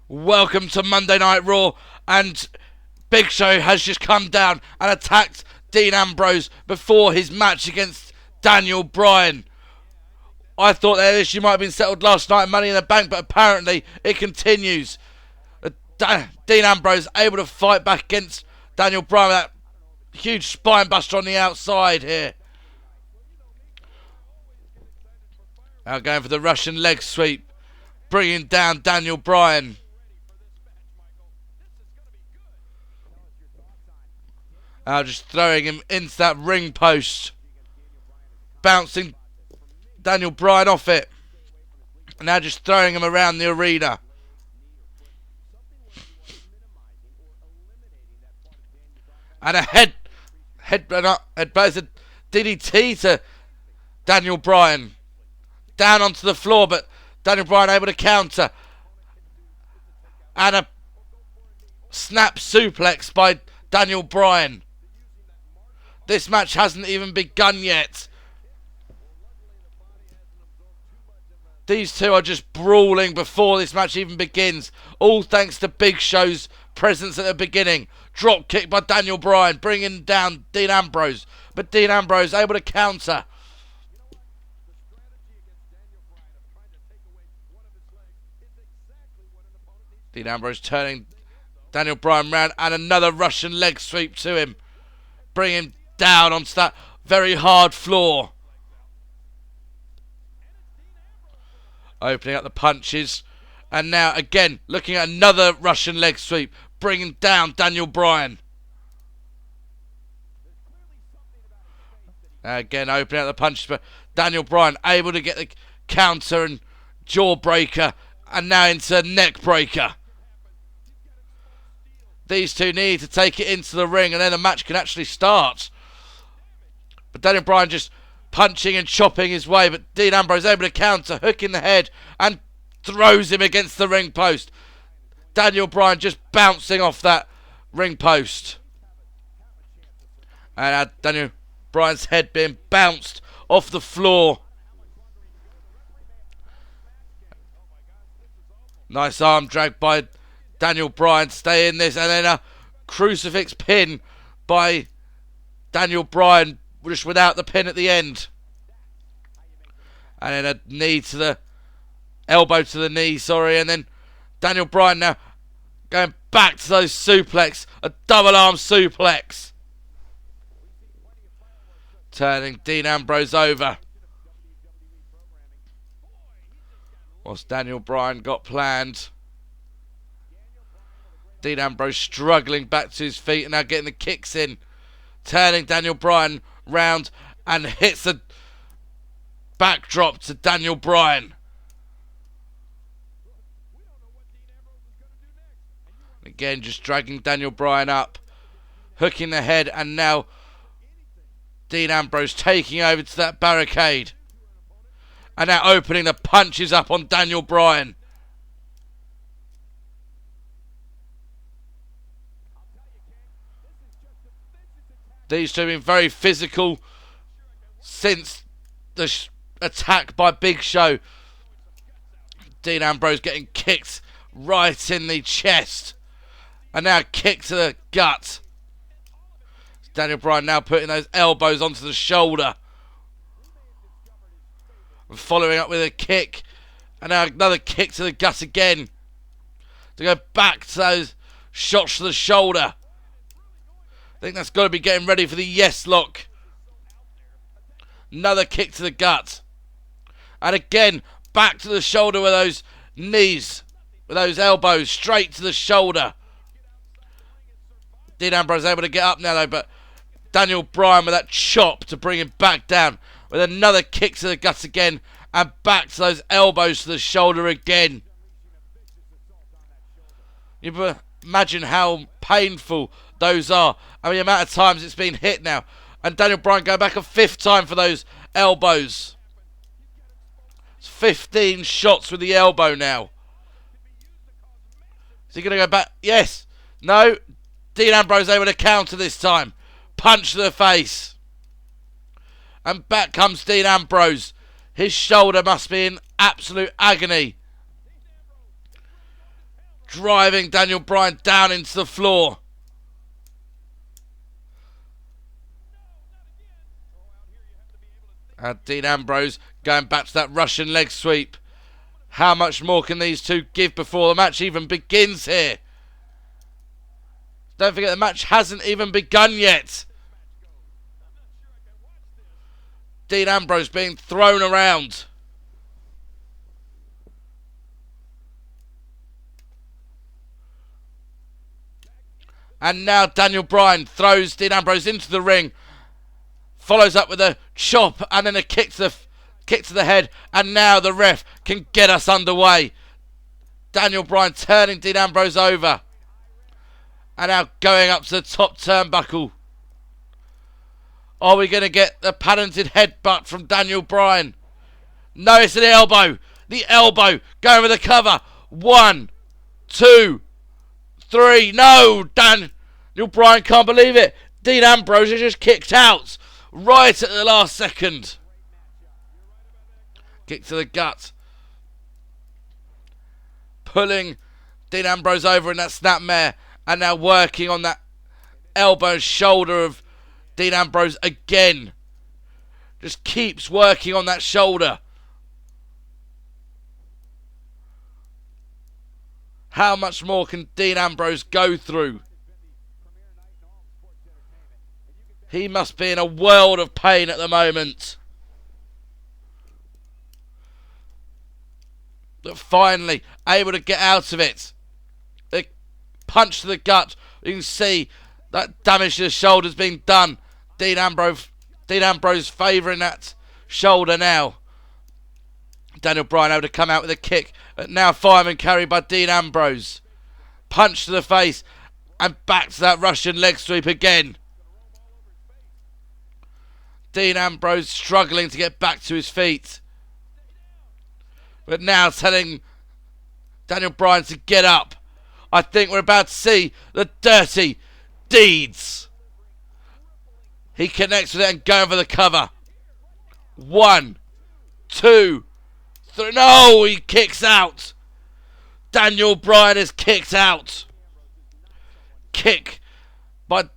Welcome to Monday Night Raw, and Big Show has just come down and attacked Dean Ambrose before his match against Daniel Bryan. I thought that issue might have been settled last night in Money in the Bank, but apparently it continues. Dean Ambrose able to fight back against Daniel Bryan with that huge spine buster on the outside here. Now going for the Russian leg sweep, bringing down Daniel Bryan. Now just throwing him into that ring post, bouncing Daniel Bryan off it. And now just throwing him around the arena. And a headbutt, a DDT to Daniel Bryan. Down onto the floor, but Daniel Bryan able to counter. And a snap suplex by Daniel Bryan. This match hasn't even begun yet. These two are just brawling before this match even begins. All thanks to Big Show's presence at the beginning. Drop kick by Daniel Bryan, bringing down Dean Ambrose. But Dean Ambrose able to counter. Dean Ambrose turning Daniel Bryan round, and another Russian leg sweep to him. Bringing him down onto that very hard floor. Opening up the punches. And now again looking at another Russian leg sweep, bringing down Daniel Bryan. Again opening up the punches, but Daniel Bryan able to get the counter and jawbreaker, and now into neck breaker. These two need to take it into the ring, and then the match can actually start. But Daniel Bryan just punching and chopping his way, but Dean Ambrose able to counter, hooking the head, and throws him against the ring post. Daniel Bryan just bouncing off that ring post. And Daniel Bryan's head being bounced off the floor. Nice arm drag by Daniel Bryan, stay in this, and then a crucifix pin by Daniel Bryan, just without the pin at the end. And then a knee to the elbow to the knee, and then Daniel Bryan now going back to those suplex, a double arm suplex. Turning Dean Ambrose over. What's Daniel Bryan got planned? Dean Ambrose struggling back to his feet and now getting the kicks in. Turning Daniel Bryan round and hits a backdrop to Daniel Bryan. Again, just dragging Daniel Bryan up, hooking the head, and now Dean Ambrose taking over to that barricade. And now opening the punches up on Daniel Bryan. These two have been very physical since the attack by Big Show. Dean Ambrose getting kicked right in the chest. And now kick to the gut. Daniel Bryan now putting those elbows onto the shoulder. And following up with a kick. And now another kick to the gut again. To go back to those shots to the shoulder. I think that's got to be getting ready for the yes lock. Another kick to the gut. And again, back to the shoulder with those knees. With those elbows straight to the shoulder. Dean Ambrose able to get up now though, but Daniel Bryan with that chop to bring him back down. With another kick to the gut again. And back to those elbows to the shoulder again. You imagine how painful those are. I mean, the amount of times it's been hit now. And Daniel Bryan going back a fifth time for those elbows. It's 15 shots with the elbow now. Is he going to go back? Yes. No. Dean Ambrose able to counter this time. Punch to the face. And back comes Dean Ambrose. His shoulder must be in absolute agony. driving Daniel Bryan down into the floor. And Dean Ambrose going back to that Russian leg sweep. How much more can these two give before the match even begins here? Don't forget the match hasn't even begun yet. Dean Ambrose being thrown around. And now Daniel Bryan throws Dean Ambrose into the ring. Follows up with a chop and then a kick to the head. And now the ref can get us underway. Daniel Bryan turning Dean Ambrose over. And now going up to the top turnbuckle. Are we going to get the patented headbutt from Daniel Bryan? No, it's an elbow. The elbow going for the cover. 1, 2, 3. No, Daniel Bryan can't believe it. Dean Ambrose has just kicked out right at the last second. Kick to the gut. Pulling Dean Ambrose over in that snapmare. And now working on that elbow and shoulder of Dean Ambrose again. Just keeps working on that shoulder. How much more can Dean Ambrose go through? He must be in a world of pain at the moment. But finally able to get out of it. The punch to the gut. You can see that damage to the shoulder's been done. Dean Ambrose favouring that shoulder now. Daniel Bryan able to come out with a kick. But now fireman carried by Dean Ambrose. Punch to the face. And back to that Russian leg sweep again. Dean Ambrose struggling to get back to his feet. But now telling Daniel Bryan to get up. I think we're about to see the dirty deeds. He connects with it and going for the cover. 1, 2, 3. No, he kicks out. Daniel Bryan is kicked out. Kick by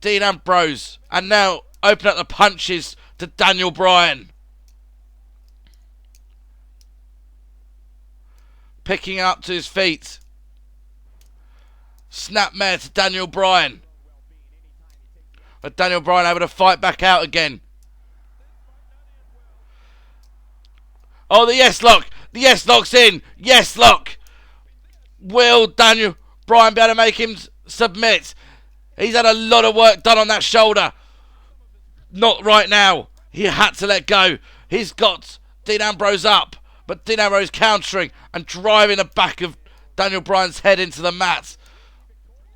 Dean Ambrose. And now open up the punches to Daniel Bryan. Picking up to his feet. Snapmare to Daniel Bryan. But Daniel Bryan able to fight back out again. Oh, the yes lock. The yes lock's in. Yes lock. Will Daniel Bryan be able to make him submit? He's had a lot of work done on that shoulder. Not right now. He had to let go. He's got Dean Ambrose up. But Dean Ambrose countering and driving the back of Daniel Bryan's head into the mat.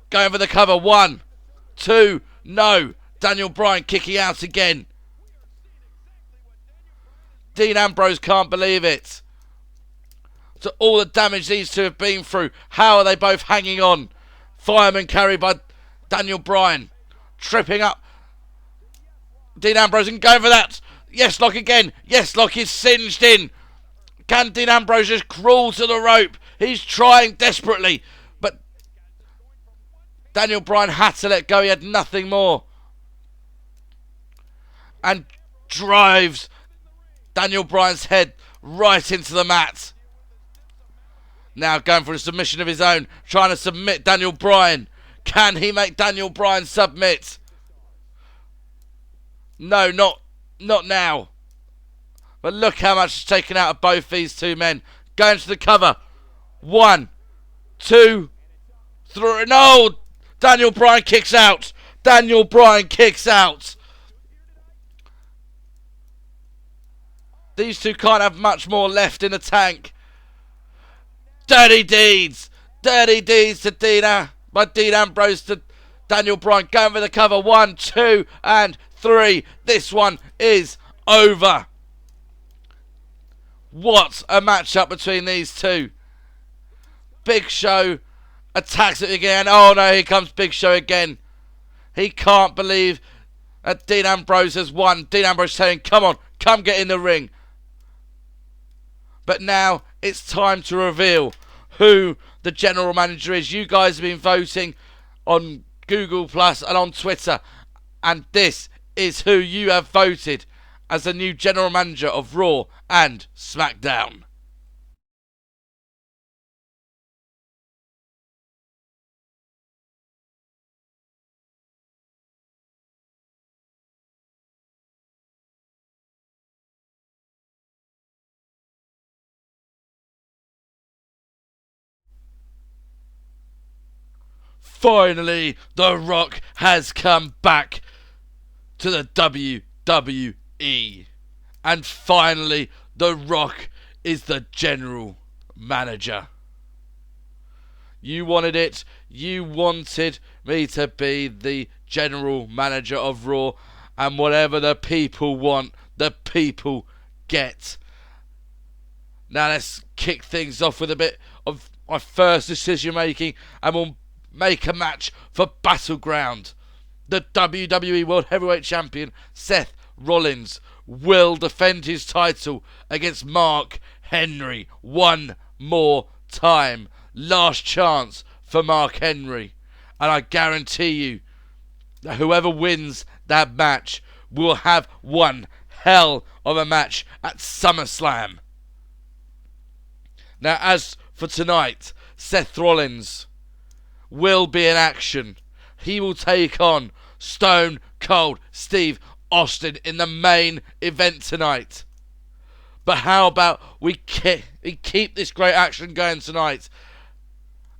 Going for the cover. 1, 2. No. Daniel Bryan kicking out again. Dean Ambrose can't believe it. To all the damage these two have been through. How are they both hanging on? Fireman carried by Daniel Bryan. Tripping up Dean Ambrose and going for that. Yes lock again. Yes lock is singed in. Can Dean Ambrose just crawl to the rope? He's trying desperately. But Daniel Bryan had to let go. He had nothing more. And drives Daniel Bryan's head right into the mat. Now going for a submission of his own. Trying to submit Daniel Bryan. Can he make Daniel Bryan submit? No, not now. But look how much is taken out of both these two men. Going to the cover. 1, 2, 3. No! Daniel Bryan kicks out. Daniel Bryan kicks out. These two can't have much more left in the tank. Dirty deeds. Dirty deeds to by Dean Ambrose to Daniel Bryan. Going for the cover. 1, 2, and 3. This one is over. What a matchup between these two. Big Show attacks it again. Oh no, here comes Big Show again. He can't believe that Dean Ambrose has won. Dean Ambrose saying, come on, come get in the ring. But now it's time to reveal who the general manager is. You guys have been voting on Google Plus and on Twitter, and this is who you have voted as the new general manager of Raw and Smackdown. Finally, The Rock has come back to the WWE. And finally, The Rock is the general manager. You wanted it. You wanted me to be the general manager of Raw. And whatever the people want, the people get. Now let's kick things off with a bit of my first decision making. And we'll make a match for Battleground. The WWE World Heavyweight Champion Seth Rollins will defend his title against Mark Henry one more time. Last chance for Mark Henry. And I guarantee you that whoever wins that match will have one hell of a match at SummerSlam. Now, as for tonight, Seth Rollins will be in action. He will take on Stone Cold Steve Austin in the main event tonight. But how about we keep this great action going tonight,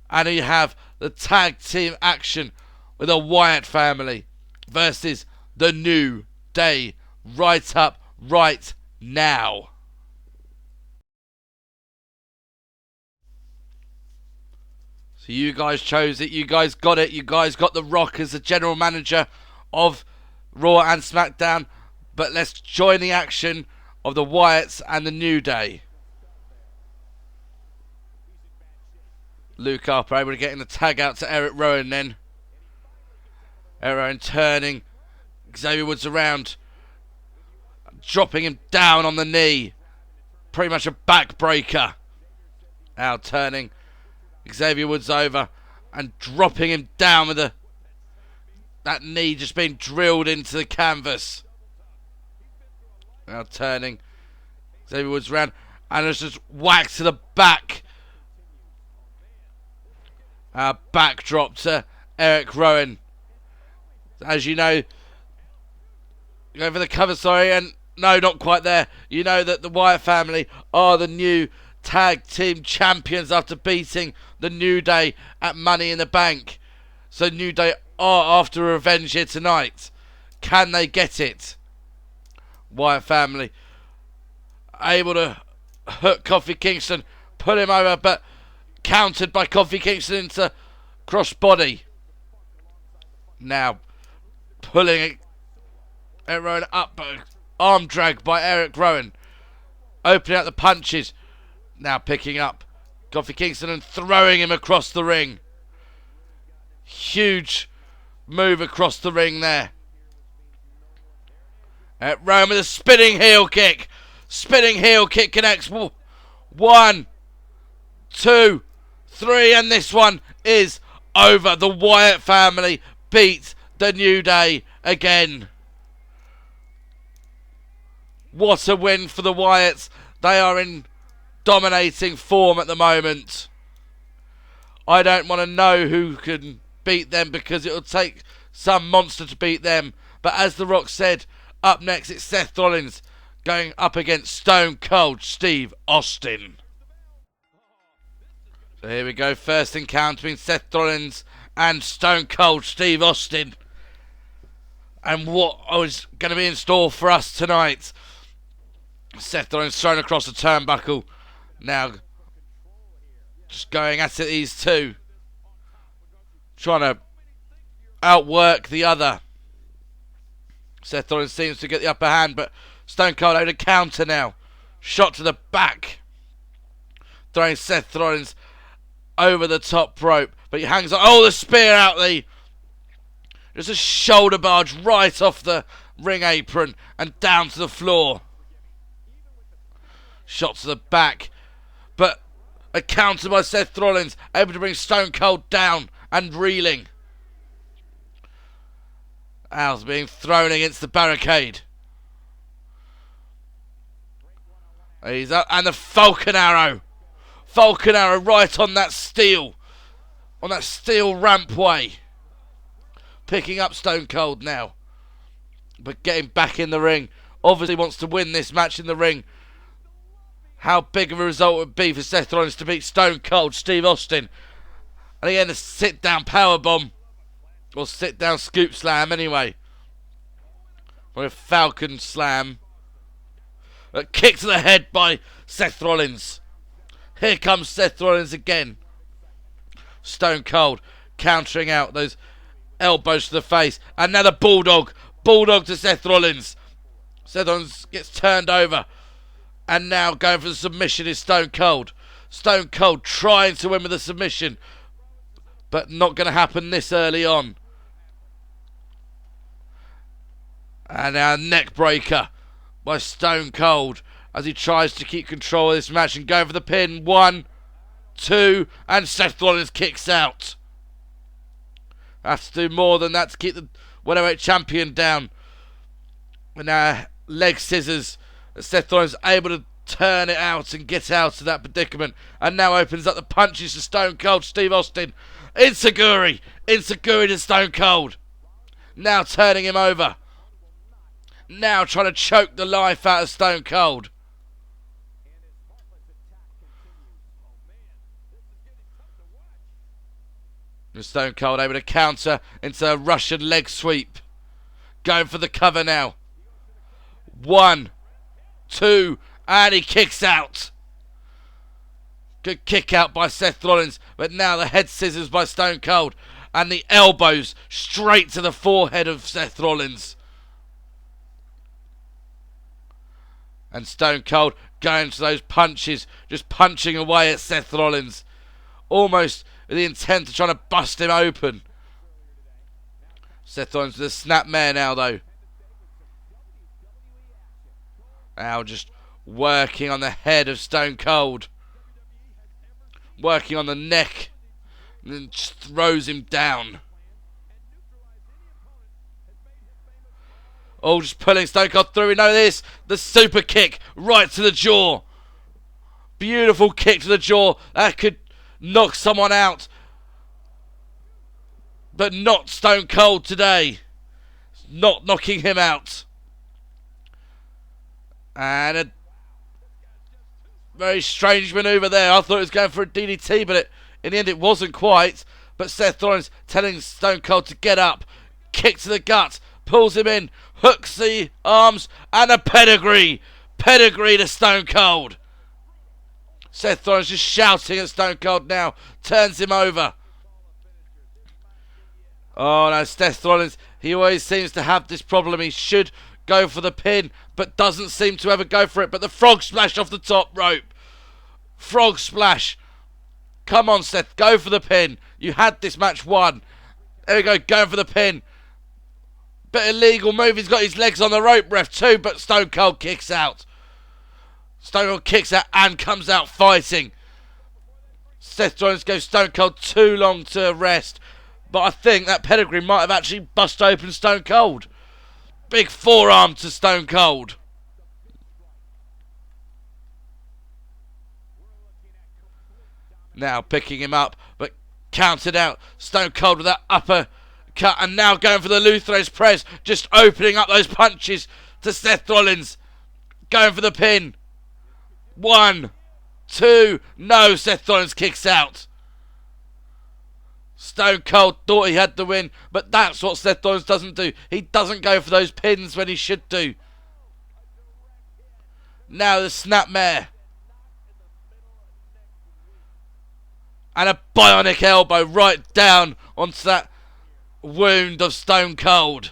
and you have the tag team action with the Wyatt family versus the New Day right up right now. So you guys chose it, you guys got it, you guys got The Rock as the general manager of Raw and SmackDown. But let's join the action of the Wyatts and the New Day. Luke Harper able to get in the tag out to Eric Rowan then. Eric Rowan turning Xavier Woods around, dropping him down on the knee. Pretty much a backbreaker. Now turning Xavier Woods over and dropping him down with that knee just being drilled into the canvas. Now turning Xavier Woods around and it's just whacked to the back. Backdrop to Eric Rowan. As you know, go for the cover, sorry, and no, not quite there. You know that the Wyatt family are the new tag team champions after beating the New Day at Money in the Bank. So New Day are after a revenge here tonight. Can they get it? Wyatt family able to hook Kofi Kingston, pull him over, but countered by Kofi Kingston into crossbody. Now pulling Eric Rowan up, arm drag by Eric Rowan, opening up the punches. Now picking up Kofi Kingston and throwing him across the ring. Huge move across the ring there. Eric Rowan with a spinning heel kick. Spinning heel kick connects. 1, 2, 3, and this one is over. The Wyatt family beat the New Day again. What a win for the Wyatts. They are in dominating form at the moment. I don't want to know who can beat them because it'll take some monster to beat them. But as The Rock said, up next it's Seth Rollins going up against Stone Cold Steve Austin. So here we go, first encounter between Seth Rollins and Stone Cold Steve Austin. And what was going to be in store for us tonight. Seth Rollins thrown across the turnbuckle. Now just going at it, these two. Trying to outwork the other. Seth Rollins seems to get the upper hand, but Stone Cold able to counter now. Shot to the back. Throwing Seth Rollins over the top rope. But he hangs on. Oh, the spear out the... Just a shoulder barge right off the ring apron and down to the floor. Shot to the back. But A counter by Seth Rollins, able to bring Stone Cold down and reeling. Al's being thrown against the barricade. He's up, and the Falcon Arrow. Falcon Arrow right on that steel rampway. Picking up Stone Cold now. But getting back in the ring. Obviously wants to win this match in the ring. How big of a result would it be for Seth Rollins to beat Stone Cold Steve Austin? And again, a sit-down powerbomb. Or sit-down scoop slam anyway. Or a Falcon slam. A kick to the head by Seth Rollins. Here comes Seth Rollins again. Stone Cold countering out those elbows to the face. And now the Bulldog. Bulldog to Seth Rollins. Seth Rollins gets turned over. And now going for the submission is Stone Cold. Stone Cold trying to win with a submission. But not going to happen this early on. And now neck breaker by Stone Cold as he tries to keep control of this match and go for the pin. 1, 2, and Seth Rollins kicks out. Has to do more than that to keep the welterweight champion down. And now leg scissors. Seth Rollins able to turn it out and get out of that predicament. And now opens up the punches to Stone Cold Steve Austin. Enziguri to Stone Cold. Now turning him over. Now trying to choke the life out of Stone Cold. And Stone Cold able to counter into a Russian leg sweep. Going for the cover now. 1, 2, and he kicks out. Good kick out by Seth Rollins, but now the head scissors by Stone Cold. And the elbows straight to the forehead of Seth Rollins. And Stone Cold going to those punches, just punching away at Seth Rollins. Almost with the intent of trying to bust him open. Seth Rollins with a snapmare now though. Now just working on the head of Stone Cold. Working on the neck. And then just throws him down. Oh, just pulling Stone Cold through. We know this. The super kick right to the jaw. Beautiful kick to the jaw. That could knock someone out. But not Stone Cold today. Not knocking him out. And a very strange manoeuvre there. I thought it was going for a DDT, but in the end it wasn't quite. But Seth Rollins telling Stone Cold to get up. Kick to the gut. Pulls him in. Hooks the arms. And a pedigree. Pedigree to Stone Cold. Seth Rollins just shouting at Stone Cold now. Turns him over. Oh no, Seth Rollins. He always seems to have this problem. He should go for the pin, but doesn't seem to ever go for it. But the frog splash off the top rope. Frog splash. Come on, Seth. Go for the pin. You had this match won. There we go. Going for the pin. Bit illegal move. He's got his legs on the rope, ref, too. But Stone Cold kicks out. Stone Cold kicks out and comes out fighting. Seth Rollins goes Stone Cold too long to rest. But I think that pedigree might have actually bust open Stone Cold. Big forearm to Stone Cold. Now picking him up, but counted out. Stone Cold with that upper cut. And now going for the Luthes press. Just opening up those punches to Seth Rollins. Going for the pin. 1, 2. No, Seth Rollins kicks out. Stone Cold thought he had the win, but that's what Seth Rollins doesn't do. He doesn't go for those pins when he should do. Now the snapmare. And a bionic elbow right down onto that wound of Stone Cold.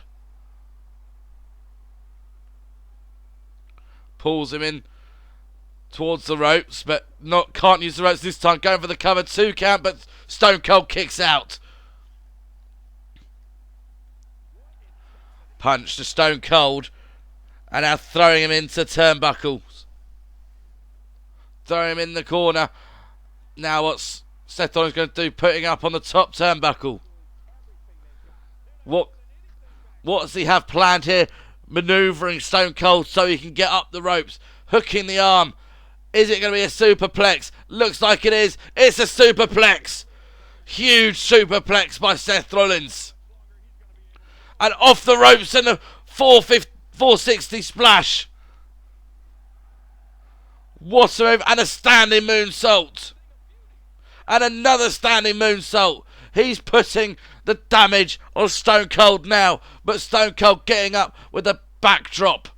Pulls him in towards the ropes, but can't use the ropes this time. Going for the cover 2 count, but Stone Cold kicks out. Punch to Stone Cold. And now throwing him into turnbuckles. Throwing him in the corner. Now what's Seth Rollins going to do? Putting up on the top turnbuckle. What does he have planned here? Manoeuvring Stone Cold so he can get up the ropes. Hooking the arm. Is it going to be a superplex? Looks like it is. It's a superplex. Huge superplex by Seth Rollins. And off the ropes and a 460 splash. What a move. And a standing moonsault. And another standing moonsault. He's putting the damage on Stone Cold now. But Stone Cold getting up with a backdrop.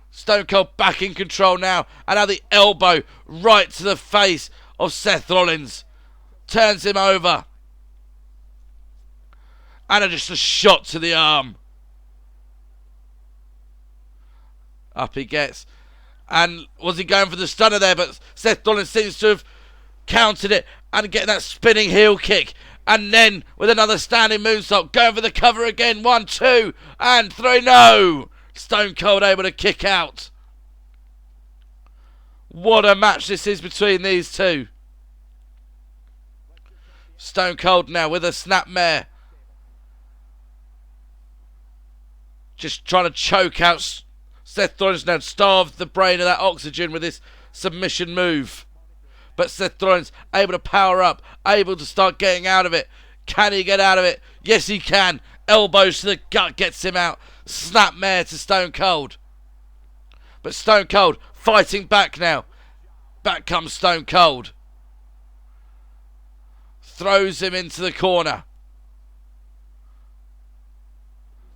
Stone Cold back in control now. And now the elbow right to the face of Seth Rollins. Turns him over. And just a shot to the arm. Up he gets. And was he going for the stunner there? But Seth Rollins seems to have countered it. And getting that spinning heel kick. And then with another standing moonsault. Going for the cover again. 1, 2 and 3. No! Stone Cold able to kick out. What a match this is between these two. Stone Cold now with a snapmare. Just trying to choke out Seth Rollins now. Starved the brain of that oxygen with this submission move. But Seth Rollins able to power up. Able to start getting out of it. Can he get out of it? Yes, he can. Elbows to the gut gets him out. Snapmare to Stone Cold. But Stone Cold fighting back now. Back comes Stone Cold. Throws him into the corner.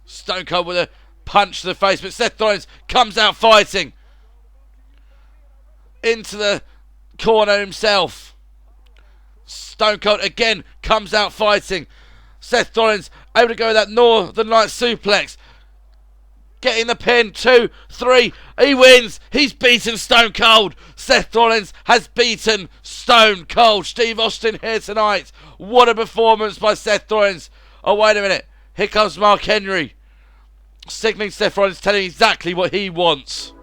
Stone Cold with a punch to the face. But Seth Rollins comes out fighting. Into the corner himself. Stone Cold again comes out fighting. Seth Rollins able to go with that Northern Light suplex. Getting the pin. 2, 3. He wins. He's beaten Stone Cold. Seth Rollins has beaten Stone Cold. Steve Austin here tonight. What a performance by Seth Rollins. Oh, wait a minute. Here comes Mark Henry. Signaling Seth Rollins, telling exactly what he wants.